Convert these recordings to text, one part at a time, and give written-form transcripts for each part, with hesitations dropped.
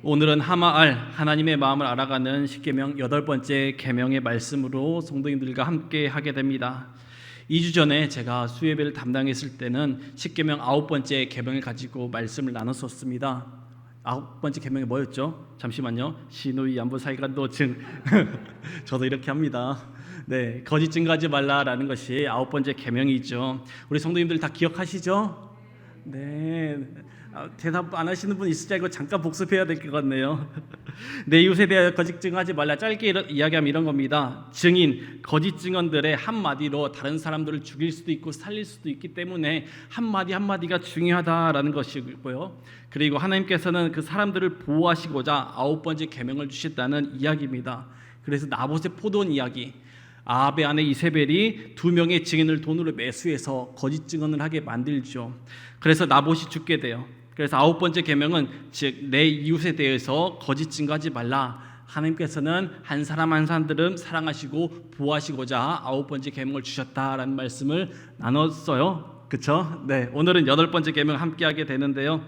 오늘은 하마알 하나님의 마음을 알아가는 십계명 8번째 계명의 말씀으로 성도님들과 함께 하게 됩니다. 2주 전에 제가 수예배를 담당했을 때는 십계명 9번째 계명을 가지고 말씀을 나눴었습니다. 9번째 계명이 뭐였죠? 잠시만요. 시누이 안부 살간도 증 저도 이렇게 합니다. 네, 거짓 증거하지 말라라는 것이 9번째 계명이죠. 우리 성도님들 다 기억하시죠? 네. 대답 안 하시는 분 있을지 알고 잠깐 복습해야 될 것 같네요. 내 이웃에 대하여 거짓 증언하지 말라. 짧게 이야기하면 이런 겁니다. 증인, 거짓 증언들의 한마디로 다른 사람들을 죽일 수도 있고 살릴 수도 있기 때문에 한마디 한마디가 중요하다라는 것이고요. 그리고 하나님께서는 그 사람들을 보호하시고자 9번째 계명을 주셨다는 이야기입니다. 그래서 나봇의 포도원 이야기, 아합의 아내 이세벨이 2명의 증인을 돈으로 매수해서 거짓 증언을 하게 만들죠. 그래서 나봇이 죽게 돼요. 그래서 9번째 계명은 즉 내 이웃에 대해서 거짓 증거하지 말라. 하나님께서는 한 사람 한 사람들은 사랑하시고 보호하시고자 9번째 계명을 주셨다라는 말씀을 나눴어요. 그렇죠? 네, 오늘은 8번째 계명 함께 하게 되는데요.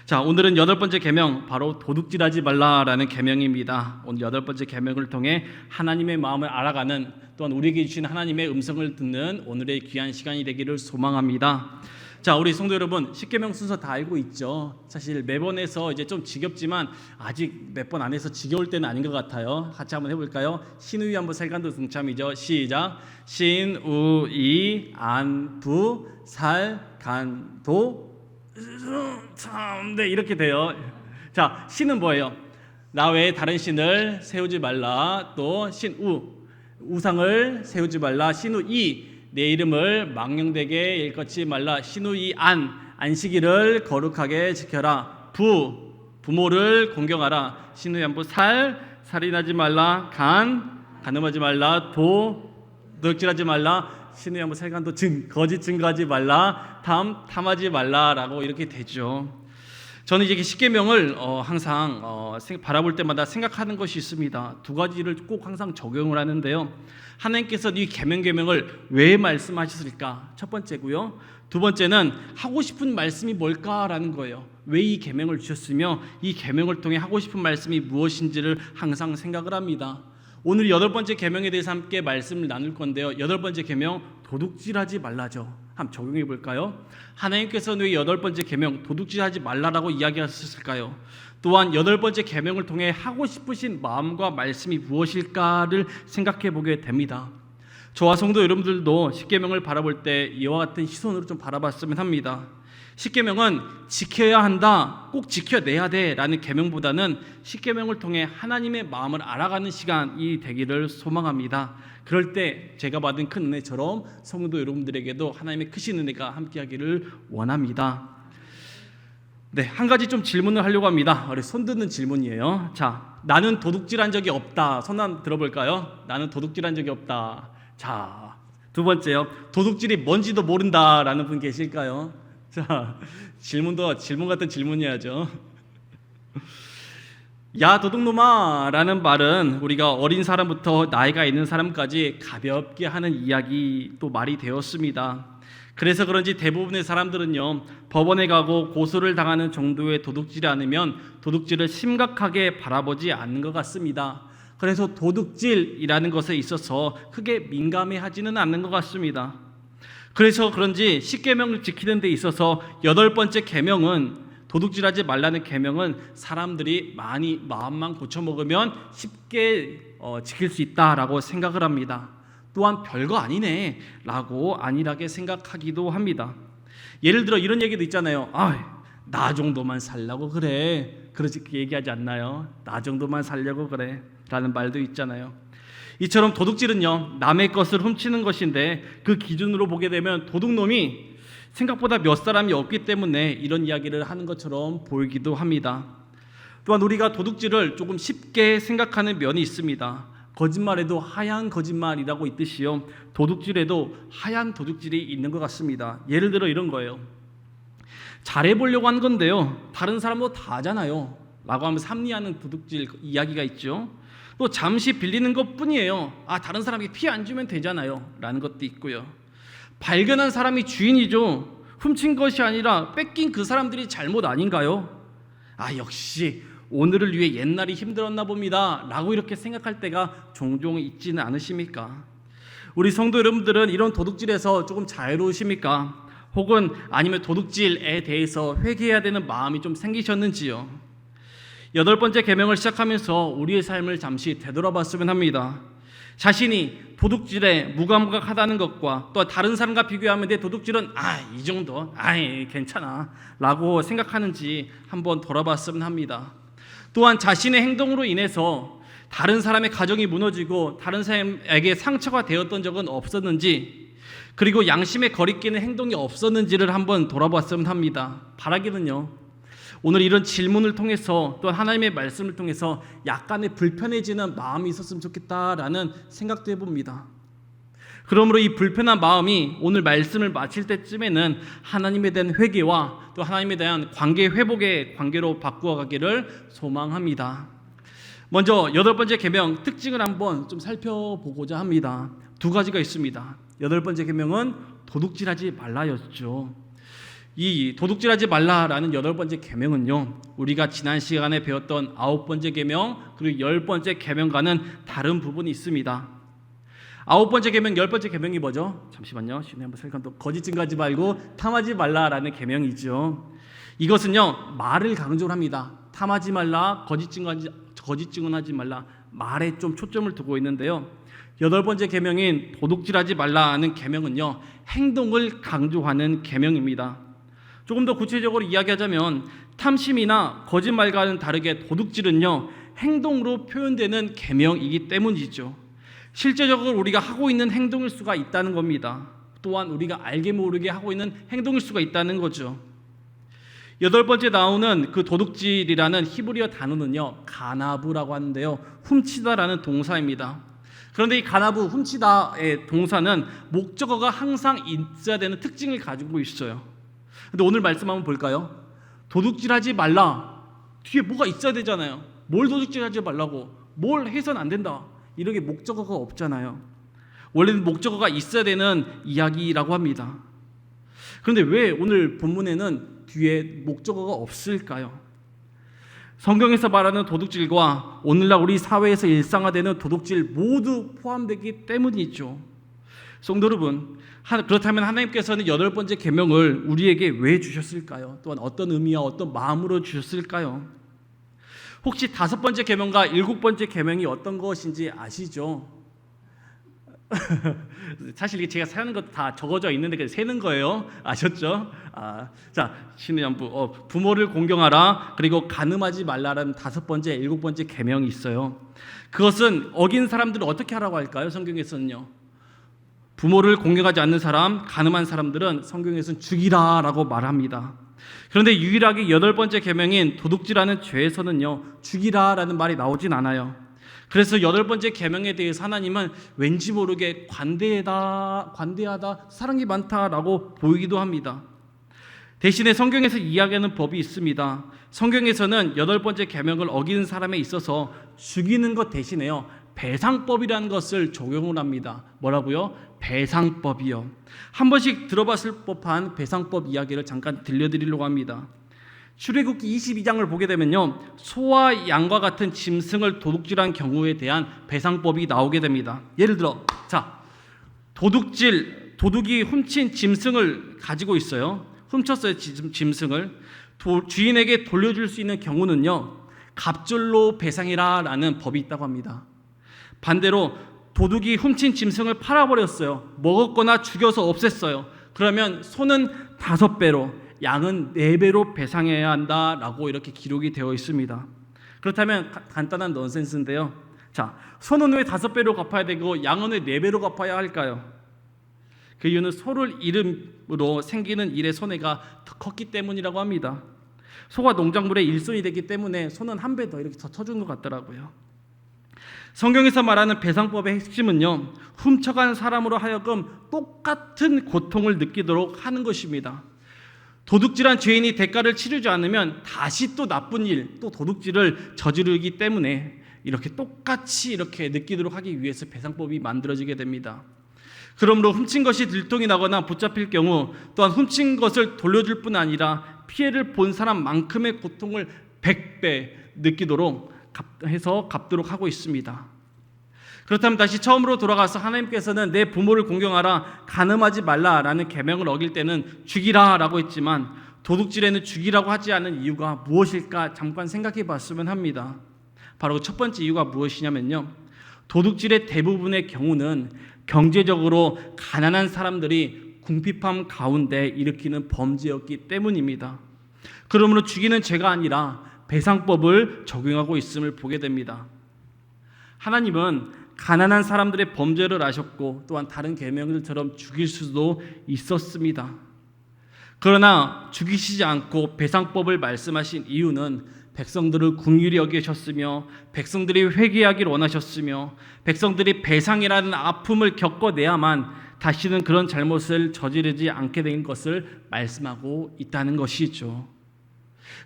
자, 오늘은 8번째 계명, 바로 도둑질하지 말라라는 계명입니다. 오늘 8번째 계명을 통해 하나님의 마음을 알아가는, 또한 우리에게 주신 하나님의 음성을 듣는 오늘의 귀한 시간이 되기를 소망합니다. 자, 우리 성도 여러분, 십계명 순서 다 알고 있죠? 사실 매번 해서 이제 좀 지겹지만 아직 몇 번 안 해서 지겨울 때는 아닌 것 같아요. 같이 한번 해볼까요? 신우이 안부 살간도 동참이죠. 시작. 신우이 안부 살간도 참, 네, 이렇게 돼요. 자, 신은 뭐예요? 나 외에 다른 신을 세우지 말라. 또 신우, 우상을 세우지 말라. 신우이, 내 이름을 망령되게 일컫지 말라. 신우이 안식일을 거룩하게 지켜라. 부모를 공경하라. 신우이 안부 살인하지 말라. 간음하지 말라. 도둑질하지 말라. 신우이 안부 살간도 거짓 증거하지 말라. 탐하지 말라라고 이렇게 되죠. 저는 이제 십계명을 항상 바라볼 때마다 생각하는 것이 있습니다. 2가지를 꼭 항상 적용을 하는데요. 하나님께서 이 계명을 왜 말씀하셨을까? 첫 번째고요. 두 번째는 하고 싶은 말씀이 뭘까라는 거예요. 왜 이 계명을 주셨으며 이 계명을 통해 하고 싶은 말씀이 무엇인지를 항상 생각을 합니다. 오늘 8번째 계명에 대해서 함께 말씀을 나눌 건데요. 8번째 계명, 도둑질하지 말라죠. 한번 적용해 볼까요? 하나님께서는 왜 8번째 계명, 도둑질하지 말라라고 이야기하셨을까요? 또한 8번째 계명을 통해 하고 싶으신 마음과 말씀이 무엇일까를 생각해 보게 됩니다. 저와 성도 여러분들도 십계명을 바라볼 때 이와 같은 시선으로 좀 바라봤으면 합니다. 십계명은 지켜야 한다, 꼭 지켜내야 돼라는 계명보다는 십계명을 통해 하나님의 마음을 알아가는 시간이 되기를 소망합니다. 그럴 때 제가 받은 큰 은혜처럼 성도 여러분들에게도 하나님의 크신 은혜가 함께하기를 원합니다. 네, 한 가지 좀 질문을 하려고 합니다. 우리 손 드는 질문이에요. 자, 나는 도둑질한 적이 없다. 손 한번 들어볼까요? 나는 도둑질한 적이 없다. 자, 두 번째요. 도둑질이 뭔지도 모른다라는 분 계실까요? 자, 질문 같은 질문이야죠. 야 도둑놈아 라는 말은 우리가 어린 사람부터 나이가 있는 사람까지 가볍게 하는 이야기 또 말이 되었습니다. 그래서 그런지 대부분의 사람들은요, 법원에 가고 고소를 당하는 정도의 도둑질이 아니면 도둑질을 심각하게 바라보지 않는 것 같습니다. 그래서 도둑질이라는 것에 있어서 크게 민감해하지는 않는 것 같습니다. 그래서 그런지 십계명을 지키는 데 있어서 8번째 계명은, 도둑질하지 말라는 계명은 사람들이 많이 마음만 고쳐먹으면 쉽게 지킬 수 있다라고 생각을 합니다. 또한 별거 아니네 라고 안일하게 생각하기도 합니다. 예를 들어 이런 얘기도 있잖아요. 나 정도만 살려고 그래. 그렇게 얘기하지 않나요? 나 정도만 살려고 그래 라는 말도 있잖아요. 이처럼 도둑질은요, 남의 것을 훔치는 것인데 그 기준으로 보게 되면 도둑놈이 생각보다 몇 사람이 없기 때문에 이런 이야기를 하는 것처럼 보이기도 합니다. 또한 우리가 도둑질을 조금 쉽게 생각하는 면이 있습니다. 거짓말에도 하얀 거짓말이라고 있듯이요, 도둑질에도 하얀 도둑질이 있는 것 같습니다. 예를 들어 이런 거예요. 잘해보려고 한 건데요, 다른 사람도 다 하잖아요 라고 하면서 합리화하는 도둑질 이야기가 있죠. 또 잠시 빌리는 것뿐이에요. 다른 사람에게 피해 안 주면 되잖아요 라는 것도 있고요. 발견한 사람이 주인이죠. 훔친 것이 아니라 뺏긴 그 사람들이 잘못 아닌가요? 역시 오늘을 위해 옛날이 힘들었나 봅니다 라고 이렇게 생각할 때가 종종 있지는 않으십니까? 우리 성도 여러분들은 이런 도둑질에서 조금 자유로우십니까? 혹은 아니면 도둑질에 대해서 회개해야 되는 마음이 좀 생기셨는지요? 8번째 계명을 시작하면서 우리의 삶을 잠시 되돌아봤으면 합니다. 자신이 도둑질에 무감각하다는 것과 또 다른 사람과 비교하면 내 도둑질은 이 정도 괜찮아 라고 생각하는지 한번 돌아봤으면 합니다. 또한 자신의 행동으로 인해서 다른 사람의 가정이 무너지고 다른 사람에게 상처가 되었던 적은 없었는지, 그리고 양심에 거리끼는 행동이 없었는지를 한번 돌아봤으면 합니다. 바라기는요, 오늘 이런 질문을 통해서 또 하나님의 말씀을 통해서 약간의 불편해지는 마음이 있었으면 좋겠다라는 생각도 해봅니다. 그러므로 이 불편한 마음이 오늘 말씀을 마칠 때쯤에는 하나님에 대한 회개와 또 하나님에 대한 관계 회복의 관계로 바꾸어 가기를 소망합니다. 먼저 8번째 계명 특징을 한번 좀 살펴보고자 합니다. 2가지가 있습니다. 8번째 계명은 도둑질하지 말라였죠. 이 도둑질하지 말라라는 8번째 계명은요, 우리가 지난 시간에 배웠던 9번째 계명 그리고 10번째 계명과는 다른 부분이 있습니다. 9번째 계명, 10번째 계명이 뭐죠? 잠시만요. 신의 한번 살펴. 거짓 증거하지 말고 탐하지 말라라는 계명이죠. 이것은요, 말을 강조를 합니다. 탐하지 말라, 거짓 증언하지 말라, 말에 좀 초점을 두고 있는데요. 8번째 계명인 도둑질하지 말라는 계명은요, 행동을 강조하는 계명입니다. 조금 더 구체적으로 이야기하자면 탐심이나 거짓말과는 다르게 도둑질은요, 행동으로 표현되는 계명이기 때문이죠. 실제적으로 우리가 하고 있는 행동일 수가 있다는 겁니다. 또한 우리가 알게 모르게 하고 있는 행동일 수가 있다는 거죠. 8번째 나오는 그 도둑질이라는 히브리어 단어는요, 가나브라고 하는데요, 훔치다라는 동사입니다. 그런데 이 가나브, 훔치다의 동사는 목적어가 항상 있어야 되는 특징을 가지고 있어요. 근데 오늘 말씀 한번 볼까요? 도둑질하지 말라, 뒤에 뭐가 있어야 되잖아요. 뭘 도둑질하지 말라고, 뭘 해서는 안 된다, 이렇게 목적어가 없잖아요. 원래는 목적어가 있어야 되는 이야기라고 합니다. 그런데 왜 오늘 본문에는 뒤에 목적어가 없을까요? 성경에서 말하는 도둑질과 오늘날 우리 사회에서 일상화되는 도둑질 모두 포함되기 때문이죠. 성도 여러분, 그렇다면 하나님께서는 8번째 계명을 우리에게 왜 주셨을까요? 또한 어떤 의미와 어떤 마음으로 주셨을까요? 혹시 5번째 계명과 7번째 계명이 어떤 것인지 아시죠? 사실 제가 세는 것 다 적어져 있는데 그냥 세는 거예요. 아셨죠? 자, 신의 연부, 부모를 공경하라, 그리고 간음하지 말라라는 5번째, 7번째 계명이 있어요. 그것은 어긴 사람들은 어떻게 하라고 할까요? 성경에서는요, 부모를 공경하지 않는 사람, 간음한 사람들은 성경에서는 죽이라라고 말합니다. 그런데 유일하게 8번째 계명인 도둑질하는 죄에서는요, 죽이라라는 말이 나오진 않아요. 그래서 8번째 계명에 대해서 하나님은 왠지 모르게 관대하다, 사랑이 많다라고 보이기도 합니다. 대신에 성경에서 이야기하는 법이 있습니다. 성경에서는 8번째 계명을 어기는 사람에 있어서 죽이는 것 대신에요, 배상법이라는 것을 적용을 합니다. 뭐라고요? 배상법이요. 한 번씩 들어봤을 법한 배상법 이야기를 잠깐 들려드리려고 합니다. 출애굽기 22장을 보게 되면요, 소와 양과 같은 짐승을 도둑질한 경우에 대한 배상법이 나오게 됩니다. 예를 들어, 도둑이 훔친 짐승을 가지고 있어요. 훔쳤어요, 짐승을. 주인에게 돌려줄 수 있는 경우는요, 갑절로 배상이라는 법이 있다고 합니다. 반대로 도둑이 훔친 짐승을 팔아버렸어요. 먹었거나 죽여서 없앴어요. 그러면 소는 5배로, 양은 4배로 배상해야 한다라고 이렇게 기록이 되어 있습니다. 그렇다면 간단한 넌센스인데요. 자, 소는 왜 5배로 갚아야 되고 양은 왜 4배로 갚아야 할까요? 그 이유는 소를 이름으로 생기는 일의 손해가 더 컸기 때문이라고 합니다. 소가 농작물의 일손이 되기 때문에 소는 1배 더 이렇게 더 쳐준 것 같더라고요. 성경에서 말하는 배상법의 핵심은요, 훔쳐간 사람으로 하여금 똑같은 고통을 느끼도록 하는 것입니다. 도둑질한 죄인이 대가를 치르지 않으면 다시 또 나쁜 일, 또 도둑질을 저지르기 때문에 이렇게 똑같이 이렇게 느끼도록 하기 위해서 배상법이 만들어지게 됩니다. 그러므로 훔친 것이 들통이 나거나 붙잡힐 경우, 또한 훔친 것을 돌려줄 뿐 아니라 피해를 본 사람만큼의 고통을 100배, 느끼도록 해서 갚도록 하고 있습니다. 그렇다면 다시 처음으로 돌아가서 하나님께서는 내 부모를 공경하라, 간음하지 말라라는 계명을 어길 때는 죽이라라고 했지만 도둑질에는 죽이라고 하지 않은 이유가 무엇일까 잠깐 생각해 봤으면 합니다. 바로 첫 번째 이유가 무엇이냐면요, 도둑질의 대부분의 경우는 경제적으로 가난한 사람들이 궁핍함 가운데 일으키는 범죄였기 때문입니다. 그러므로 죽이는 죄가 아니라 배상법을 적용하고 있음을 보게 됩니다. 하나님은 가난한 사람들의 범죄를 아셨고 또한 다른 계명들처럼 죽일 수도 있었습니다. 그러나 죽이시지 않고 배상법을 말씀하신 이유는 백성들을 긍휼히 여기셨으며 백성들이 회개하기를 원하셨으며 백성들이 배상이라는 아픔을 겪어내야만 다시는 그런 잘못을 저지르지 않게 된 것을 말씀하고 있다는 것이죠.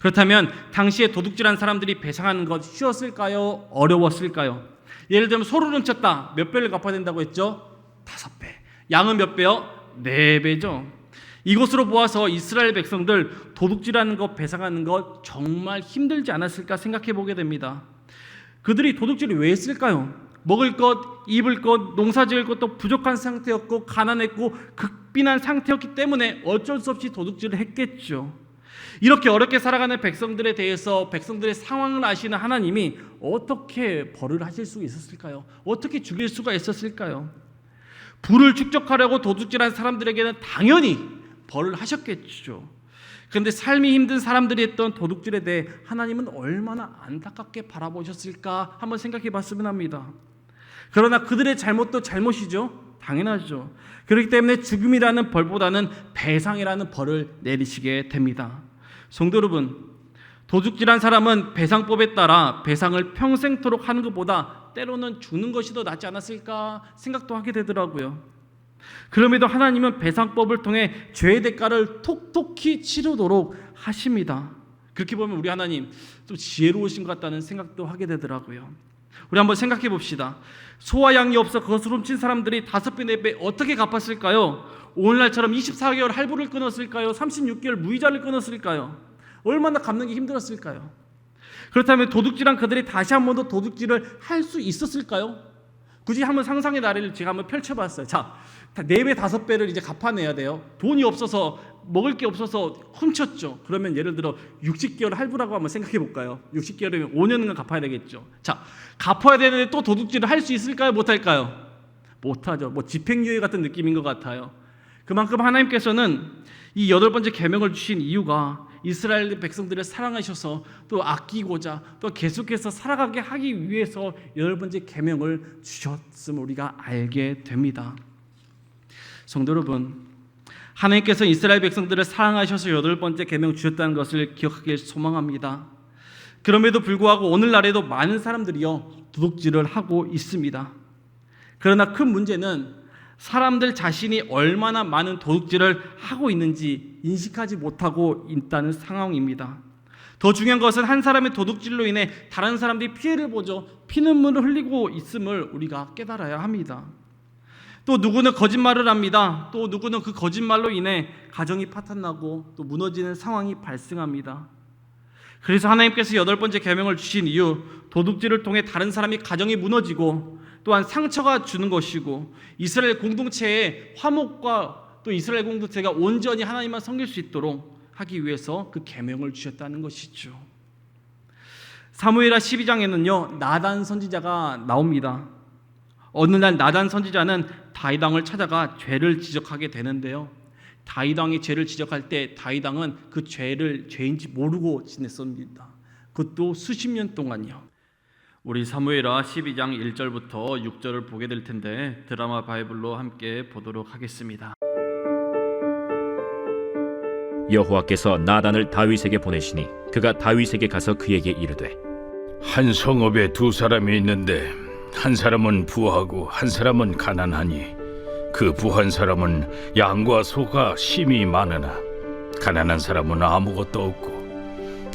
그렇다면 당시에 도둑질한 사람들이 배상하는 것 쉬웠을까요? 어려웠을까요? 예를 들면 소를 훔쳤다. 몇 배를 갚아야 된다고 했죠? 5배. 양은 몇 배요? 4배죠. 이것으로 보아서 이스라엘 백성들 도둑질하는 것, 배상하는 것 정말 힘들지 않았을까 생각해 보게 됩니다. 그들이 도둑질을 왜 했을까요? 먹을 것, 입을 것, 농사 지을 것도 부족한 상태였고 가난했고 극빈한 상태였기 때문에 어쩔 수 없이 도둑질을 했겠죠. 이렇게 어렵게 살아가는 백성들에 대해서 백성들의 상황을 아시는 하나님이 어떻게 벌을 하실 수 있었을까요? 어떻게 죽일 수가 있었을까요? 부를 축적하려고 도둑질한 사람들에게는 당연히 벌을 하셨겠죠. 그런데 삶이 힘든 사람들이 했던 도둑질에 대해 하나님은 얼마나 안타깝게 바라보셨을까 한번 생각해 봤으면 합니다. 그러나 그들의 잘못도 잘못이죠. 당연하죠. 그렇기 때문에 죽음이라는 벌보다는 배상이라는 벌을 내리시게 됩니다. 성도 여러분, 도둑질한 사람은 배상법에 따라 배상을 평생토록 하는 것보다 때로는 죽는 것이 더 낫지 않았을까 생각도 하게 되더라고요. 그럼에도 하나님은 배상법을 통해 죄의 대가를 톡톡히 치르도록 하십니다. 그렇게 보면 우리 하나님 좀 지혜로우신 것 같다는 생각도 하게 되더라고요. 우리 한번 생각해 봅시다. 소와 양이 없어 그것을 훔친 사람들이 5배, 4배 어떻게 갚았을까요? 오늘날처럼 24개월 할부를 끊었을까요? 36개월 무이자를 끊었을까요? 얼마나 갚는 게 힘들었을까요? 그렇다면 도둑질한 그들이 다시 한 번 더 도둑질을 할 수 있었을까요? 굳이 한번 상상의 나래를 제가 한번 펼쳐봤어요. 자, 4배, 5배를 이제 갚아내야 돼요. 돈이 없어서, 먹을 게 없어서 훔쳤죠. 그러면 예를 들어 60개월 할부라고 한번 생각해 볼까요? 60개월이면 5년은 갚아야 되겠죠. 자, 갚아야 되는데 또 도둑질을 할 수 있을까요? 못할까요? 못하죠. 뭐 집행유예 같은 느낌인 것 같아요. 그만큼 하나님께서는 이 8번째 계명을 주신 이유가 이스라엘 백성들을 사랑하셔서 또 아끼고자 또 계속해서 살아가게 하기 위해서 8번째 계명을 주셨음을 우리가 알게 됩니다. 성도 여러분, 하나님께서 이스라엘 백성들을 사랑하셔서 8번째 계명 주셨다는 것을 기억하길 소망합니다. 그럼에도 불구하고 오늘날에도 많은 사람들이요 도둑질을 하고 있습니다. 그러나 큰 문제는 사람들 자신이 얼마나 많은 도둑질을 하고 있는지 인식하지 못하고 있다는 상황입니다. 더 중요한 것은 한 사람의 도둑질로 인해 다른 사람들이 피해를 보죠. 피눈물을 흘리고 있음을 우리가 깨달아야 합니다. 또 누구는 거짓말을 합니다. 또 누구는 그 거짓말로 인해 가정이 파탄나고 또 무너지는 상황이 발생합니다. 그래서 하나님께서 8번째 계명을 주신 이유, 도둑질을 통해 다른 사람이 가정이 무너지고 또한 상처가 주는 것이고 이스라엘 공동체의 화목과 또 이스라엘 공동체가 온전히 하나님만 섬길 수 있도록 하기 위해서 그 계명을 주셨다는 것이죠. 사무엘하 12장에는요 나단 선지자가 나옵니다. 어느 날 나단 선지자는 다윗 왕을 찾아가 죄를 지적하게 되는데요. 다윗 왕이 죄를 지적할 때 다윗 왕은 그 죄인지 모르고 지냈습니다. 그것도 수십 년 동안요. 우리 사무엘하 12장 1절부터 6절을 보게 될 텐데 드라마 바이블로 함께 보도록 하겠습니다. 여호와께서 나단을 다윗에게 보내시니 그가 다윗에게 가서 그에게 이르되 한 성읍에 2사람이 있는데 한 사람은 부하고 한 사람은 가난하니 그 부한 사람은 양과 소가 심히 많으나 가난한 사람은 아무것도 없고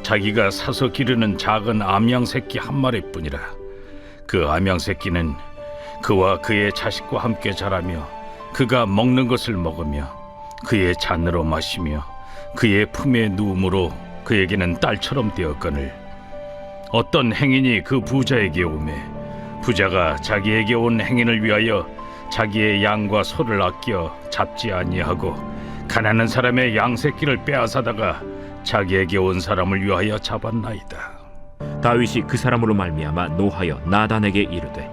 자기가 사서 기르는 작은 암양 새끼 한 마리뿐이라. 그 암양 새끼는 그와 그의 자식과 함께 자라며 그가 먹는 것을 먹으며 그의 잔으로 마시며 그의 품에 누움으로 그에게는 딸처럼 되었거늘 어떤 행인이 그 부자에게 오매 부자가 자기에게 온 행인을 위하여 자기의 양과 소를 아껴 잡지 아니하고 가난한 사람의 양새끼를 빼앗아다가 자기에게 온 사람을 위하여 잡았나이다. 다윗이 그 사람으로 말미암아 노하여 나단에게 이르되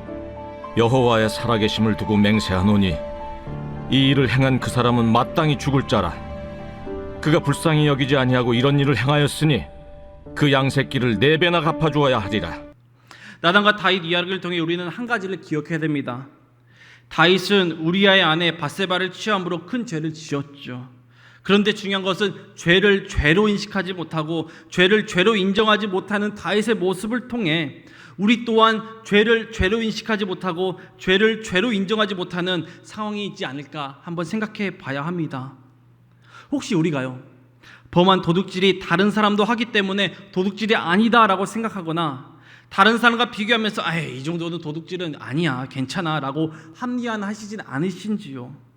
여호와의 살아계심을 두고 맹세하노니 이 일을 행한 그 사람은 마땅히 죽을 자라. 그가 불쌍히 여기지 아니하고 이런 일을 행하였으니 그 양새끼를 4배나 갚아주어야 하리라. 나단과 다윗 이야기를 통해 우리는 한 가지를 기억해야 됩니다. 다윗은 우리아의 아내 밧세바를 취함으로 큰 죄를 지었죠. 그런데 중요한 것은 죄를 죄로 인식하지 못하고 죄를 죄로 인정하지 못하는 다윗의 모습을 통해 우리 또한 죄를 죄로 인식하지 못하고 죄를 죄로 인정하지 못하는 상황이 있지 않을까 한번 생각해 봐야 합니다. 혹시 우리가요, 범한 도둑질이 다른 사람도 하기 때문에 도둑질이 아니다라고 생각하거나 다른 사람과 비교하면서 이 정도는 도둑질은 아니야, 괜찮아 라고 합리화하시진 않으신지요?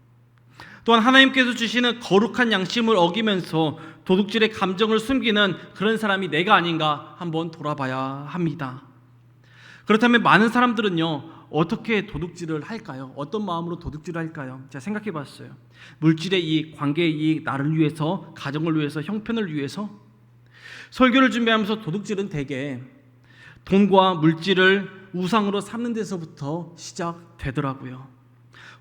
또한 하나님께서 주시는 거룩한 양심을 어기면서 도둑질의 감정을 숨기는 그런 사람이 내가 아닌가 한번 돌아봐야 합니다. 그렇다면 많은 사람들은요, 어떻게 도둑질을 할까요? 어떤 마음으로 도둑질을 할까요? 제가 생각해 봤어요. 물질의 이익, 관계의 이익, 나를 위해서, 가정을 위해서, 형편을 위해서. 설교를 준비하면서 도둑질은 대개 돈과 물질을 우상으로 삼는 데서부터 시작되더라고요.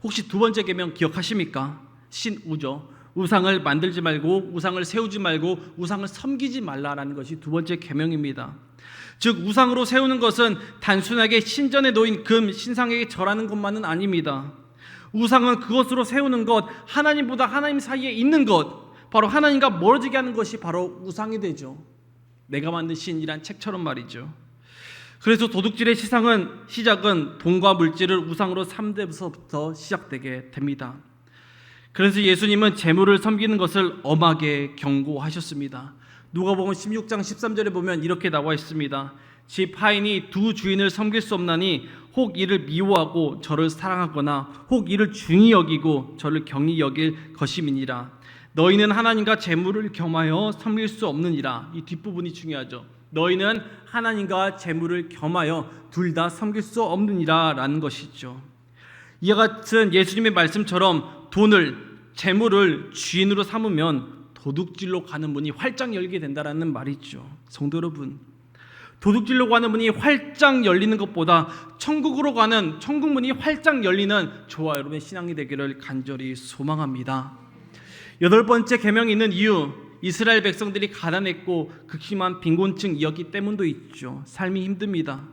혹시 두 번째 계명 기억하십니까? 신우죠. 우상을 만들지 말고, 우상을 세우지 말고, 우상을 섬기지 말라라는 것이 두 번째 계명입니다. 즉 우상으로 세우는 것은 단순하게 신전에 놓인 금, 신상에게 절하는 것만은 아닙니다. 우상은 그것으로 세우는 것, 하나님보다 하나님 사이에 있는 것, 바로 하나님과 멀어지게 하는 것이 바로 우상이 되죠. 내가 만든 신이란 책처럼 말이죠. 그래서 도둑질의 시작은 돈과 물질을 우상으로 삼대서부터 시작되게 됩니다. 그래서 예수님은 재물을 섬기는 것을 엄하게 경고하셨습니다. 누가복음 16장 13절에 보면 이렇게 나와 있습니다. 집 하인이 두 주인을 섬길 수 없나니 혹 이를 미워하고 저를 사랑하거나 혹 이를 중히 여기고 저를 경히 여길 것임이니라. 너희는 하나님과 재물을 겸하여 섬길 수 없느니라. 이 뒷부분이 중요하죠. 너희는 하나님과 재물을 겸하여 둘 다 섬길 수 없느니라 라는 것이죠. 이와 같은 예수님의 말씀처럼 돈을, 재물을 주인으로 삼으면 도둑질로 가는 문이 활짝 열게 된다라는 말이죠. 성도 여러분, 도둑질로 가는 문이 활짝 열리는 것보다 천국으로 가는 천국 문이 활짝 열리는 저와 여러분의 신앙이 되기를 간절히 소망합니다. 8번째 계명이 있는 이유, 이스라엘 백성들이 가난했고 극심한 빈곤층이었기 때문도 있죠. 삶이 힘듭니다.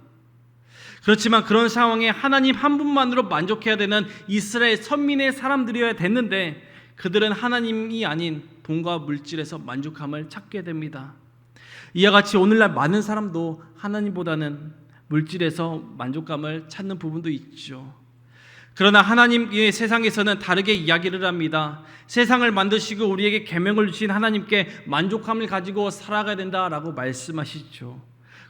그렇지만 그런 상황에 하나님 한 분만으로 만족해야 되는 이스라엘 선민의 사람들이어야 됐는데 그들은 하나님이 아닌 돈과 물질에서 만족함을 찾게 됩니다. 이와 같이 오늘날 많은 사람도 하나님보다는 물질에서 만족감을 찾는 부분도 있죠. 그러나 하나님의 세상에서는 다르게 이야기를 합니다. 세상을 만드시고 우리에게 계명을 주신 하나님께 만족함을 가지고 살아가야 된다라고 말씀하시죠.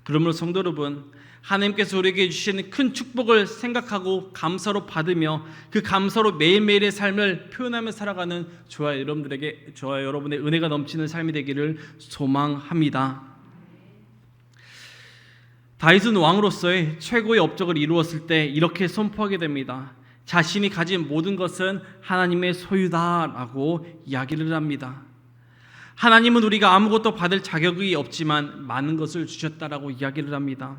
그러므로 성도 여러분, 하나님께서 우리에게 주시는 큰 축복을 생각하고 감사로 받으며 그 감사로 매일매일의 삶을 표현하며 살아가는 저와 여러분의 은혜가 넘치는 삶이 되기를 소망합니다. 다윗은 왕으로서의 최고의 업적을 이루었을 때 이렇게 선포하게 됩니다. 자신이 가진 모든 것은 하나님의 소유다라고 이야기를 합니다. 하나님은 우리가 아무것도 받을 자격이 없지만 많은 것을 주셨다라고 이야기를 합니다.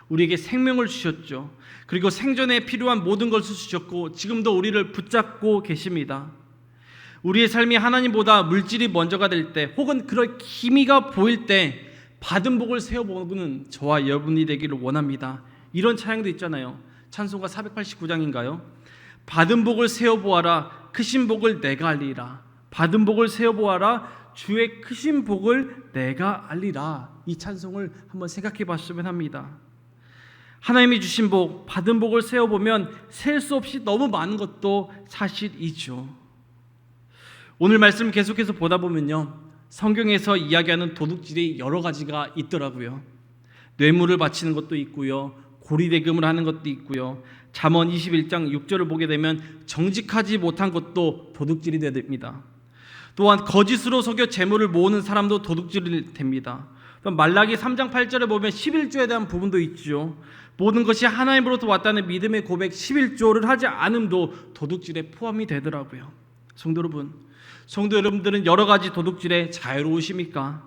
우리에게 생명을 주셨죠. 그리고 생존에 필요한 모든 것을 주셨고 지금도 우리를 붙잡고 계십니다. 우리의 삶이 하나님보다 물질이 먼저가 될 때 혹은 그럴 기미가 보일 때 받은 복을 세어보는 저와 여러분이 되기를 원합니다. 이런 찬양도 있잖아요. 찬송가 489장인가요? 받은 복을 세어보아라, 크신 복을 내가 알리라. 받은 복을 세어보아라, 주의 크신 복을 내가 알리라. 이 찬송을 한번 생각해 봤으면 합니다. 하나님이 주신 복, 받은 복을 세어보면 셀 수 없이 너무 많은 것도 사실이죠. 오늘 말씀 계속해서 보다 보면요, 성경에서 이야기하는 도둑질이 여러 가지가 있더라고요. 뇌물을 바치는 것도 있고요, 고리대금을 하는 것도 있고요, 잠언 21장 6절을 보게 되면 정직하지 못한 것도 도둑질이 됩니다. 또한 거짓으로 속여 재물을 모으는 사람도 도둑질이 됩니다. 또 말라기 3장 8절에 보면 11조에 대한 부분도 있죠. 모든 것이 하나님으로부터 왔다는 믿음의 고백 11조를 하지 않음도 도둑질에 포함이 되더라고요. 성도 여러분들은 여러 가지 도둑질에 자유로우십니까?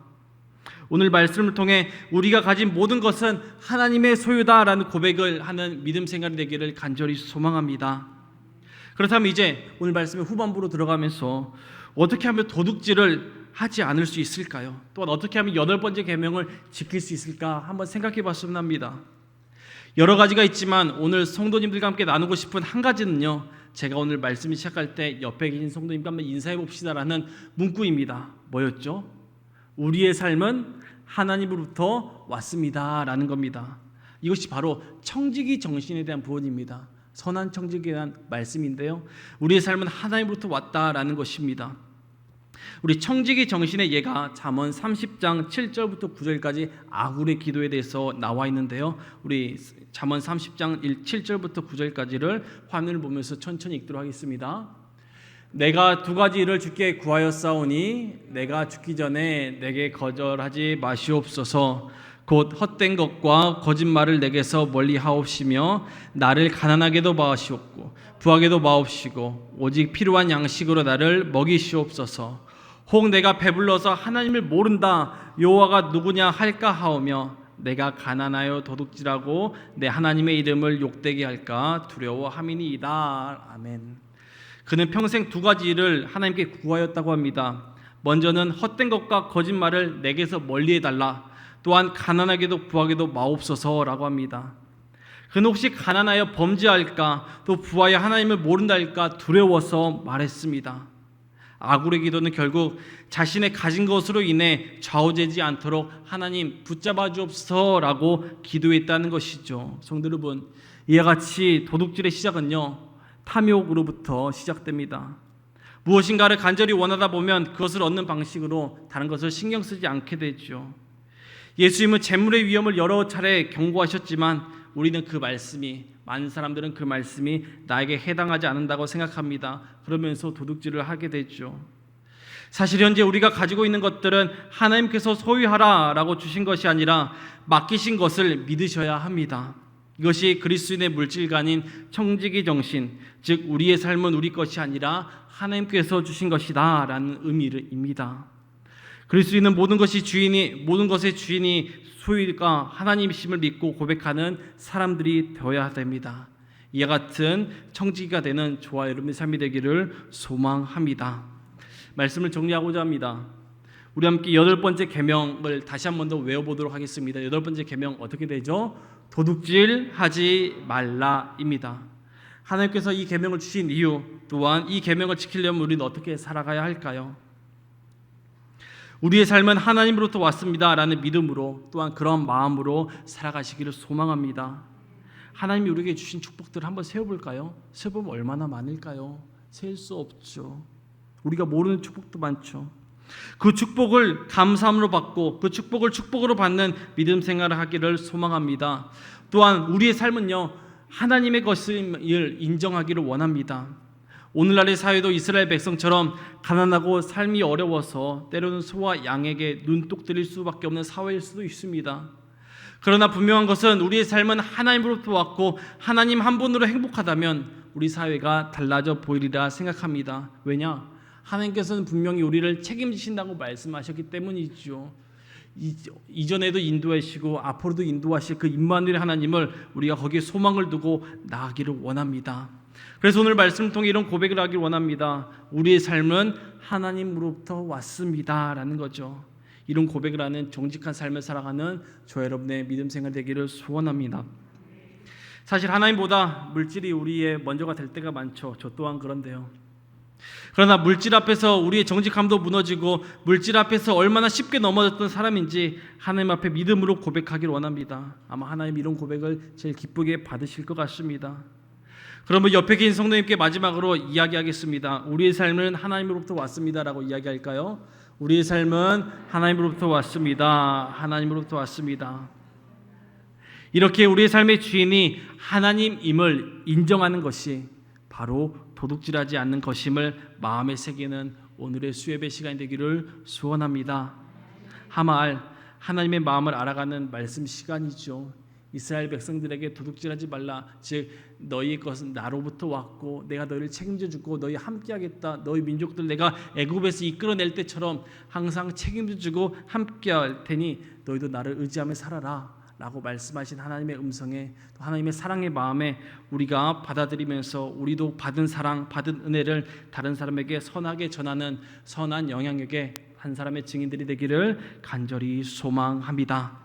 오늘 말씀을 통해 우리가 가진 모든 것은 하나님의 소유다라는 고백을 하는 믿음 생활이 되기를 간절히 소망합니다. 그렇다면 이제 오늘 말씀의 후반부로 들어가면서 어떻게 하면 도둑질을 하지 않을 수 있을까요? 또한 어떻게 하면 8번째 계명을 지킬 수 있을까 한번 생각해 봤으면 합니다. 여러 가지가 있지만 오늘 성도님들과 함께 나누고 싶은 한 가지는요, 제가 오늘 말씀을 시작할 때 옆에 계신 성도님과 한번 인사해 봅시다라는 문구입니다. 뭐였죠? 우리의 삶은 하나님으로부터 왔습니다 라는 겁니다. 이것이 바로 청지기 정신에 대한 부분입니다. 선한 청지기에 대한 말씀인데요, 우리의 삶은 하나님으로부터 왔다라는 것입니다. 우리 청지기 정신의 예가 잠언 30장 7절부터 9절까지 아굴의 기도에 대해서 나와 있는데요, 우리 잠언 30장 7절부터 9절까지를 화면을 보면서 천천히 읽도록 하겠습니다. 내가 2가지를 주께 구하였사오니 내가 죽기 전에 내게 거절하지 마시옵소서. 곧 헛된 것과 거짓말을 내게서 멀리 하옵시며 나를 가난하게도 마시옵고 부하게도 마옵시고 오직 필요한 양식으로 나를 먹이시옵소서. 혹 내가 배불러서 하나님을 모른다 여호와가 누구냐 할까 하오며 내가 가난하여 도둑질하고 내 하나님의 이름을 욕되게 할까 두려워함이니이다. 아멘. 그는 평생 2가지를 하나님께 구하였다고 합니다. 먼저는 헛된 것과 거짓말을 내게서 멀리 해달라. 또한 가난하게도 부하게도 마옵소서라고 합니다. 그는 혹시 가난하여 범죄할까 또 부하여 하나님을 모른다 할까 두려워서 말했습니다. 아굴의 기도는 결국 자신의 가진 것으로 인해 좌우되지 않도록 하나님 붙잡아 주옵소서라고 기도했다는 것이죠. 성도 여러분, 이와 같이 도둑질의 시작은요, 탐욕으로부터 시작됩니다. 무엇인가를 간절히 원하다 보면 그것을 얻는 방식으로 다른 것을 신경 쓰지 않게 되죠. 예수님은 재물의 위험을 여러 차례 경고하셨지만 우리는 많은 사람들은 그 말씀이 나에게 해당하지 않는다고 생각합니다. 그러면서 도둑질을 하게 되죠. 사실 현재 우리가 가지고 있는 것들은 하나님께서 소유하라라고 주신 것이 아니라 맡기신 것을 믿으셔야 합니다. 이것이 그리스도인의 물질관인 청지기 정신, 즉 우리의 삶은 우리 것이 아니라 하나님께서 주신 것이다 라는 의미입니다. 그리스도인은 모든 것의 주인이 소유가 하나님이심을 믿고 고백하는 사람들이 되어야 됩니다. 이와 같은 청지기가 되는 저와 여러분의 삶이 되기를 소망합니다. 말씀을 정리하고자 합니다. 우리 함께 8번째 계명을 다시 한 번 더 외워보도록 하겠습니다. 8번째 계명 어떻게 되죠? 도둑질하지 말라입니다. 하나님께서 이 계명을 주신 이유, 또한 이 계명을 지키려면 우리는 어떻게 살아가야 할까요? 우리의 삶은 하나님으로부터 왔습니다 라는 믿음으로, 또한 그런 마음으로 살아가시기를 소망합니다. 하나님이 우리에게 주신 축복들을 한번 세어볼까요? 세어보면 얼마나 많을까요? 셀 수 없죠. 우리가 모르는 축복도 많죠. 그 축복을 감사함으로 받고 그 축복을 축복으로 받는 믿음 생활을 하기를 소망합니다. 또한 우리의 삶은요, 하나님의 것을 인정하기를 원합니다. 오늘날의 사회도 이스라엘 백성처럼 가난하고 삶이 어려워서 때로는 소와 양에게 눈독 들일 수밖에 없는 사회일 수도 있습니다. 그러나 분명한 것은 우리의 삶은 하나님으로부터 왔고 하나님 한 분으로 행복하다면 우리 사회가 달라져 보이리라 생각합니다. 왜냐? 하나님께서는 분명히 우리를 책임지신다고 말씀하셨기 때문이죠. 이전에도 인도하시고 앞으로도 인도하실 그 임마누엘 하나님을 우리가 거기에 소망을 두고 나아가기를 원합니다. 그래서 오늘 말씀을 통해 이런 고백을 하길 원합니다. 우리의 삶은 하나님으로부터 왔습니다 라는 거죠. 이런 고백을 하는 정직한 삶을 살아가는 저 여러분의 믿음 생활 되기를 소원합니다. 사실 하나님보다 물질이 우리의 먼저가 될 때가 많죠. 저 또한 그런데요. 그러나 물질 앞에서 우리의 정직함도 무너지고 물질 앞에서 얼마나 쉽게 넘어졌던 사람인지 하나님 앞에 믿음으로 고백하길 원합니다. 아마 하나님 이런 고백을 제일 기쁘게 받으실 것 같습니다. 그러면 옆에 계신 성도님께 마지막으로 이야기하겠습니다. 우리의 삶은 하나님으로부터 왔습니다라고 이야기할까요? 우리의 삶은 하나님으로부터 왔습니다. 하나님으로부터 왔습니다. 이렇게 우리의 삶의 주인이 하나님임을 인정하는 것이 바로 도둑질하지 않는 것임을 마음에 새기는 오늘의 수예배 시간이 되기를 소원합니다. 하말 하나님의 마음을 알아가는 말씀 시간이죠. 이스라엘 백성들에게 도둑질하지 말라. 즉 너희의 것은 나로부터 왔고 내가 너희를 책임져주고 너희 함께하겠다. 너희 민족들 내가 애굽에서 이끌어낼 때처럼 항상 책임져주고 함께할 테니 너희도 나를 의지하며 살아라 라고 말씀하신 하나님의 음성에, 또 하나님의 사랑의 마음에 우리가 받아들이면서 우리도 받은 사랑, 받은 은혜를 다른 사람에게 선하게 전하는 선한 영향력의 한 사람의 증인들이 되기를 간절히 소망합니다.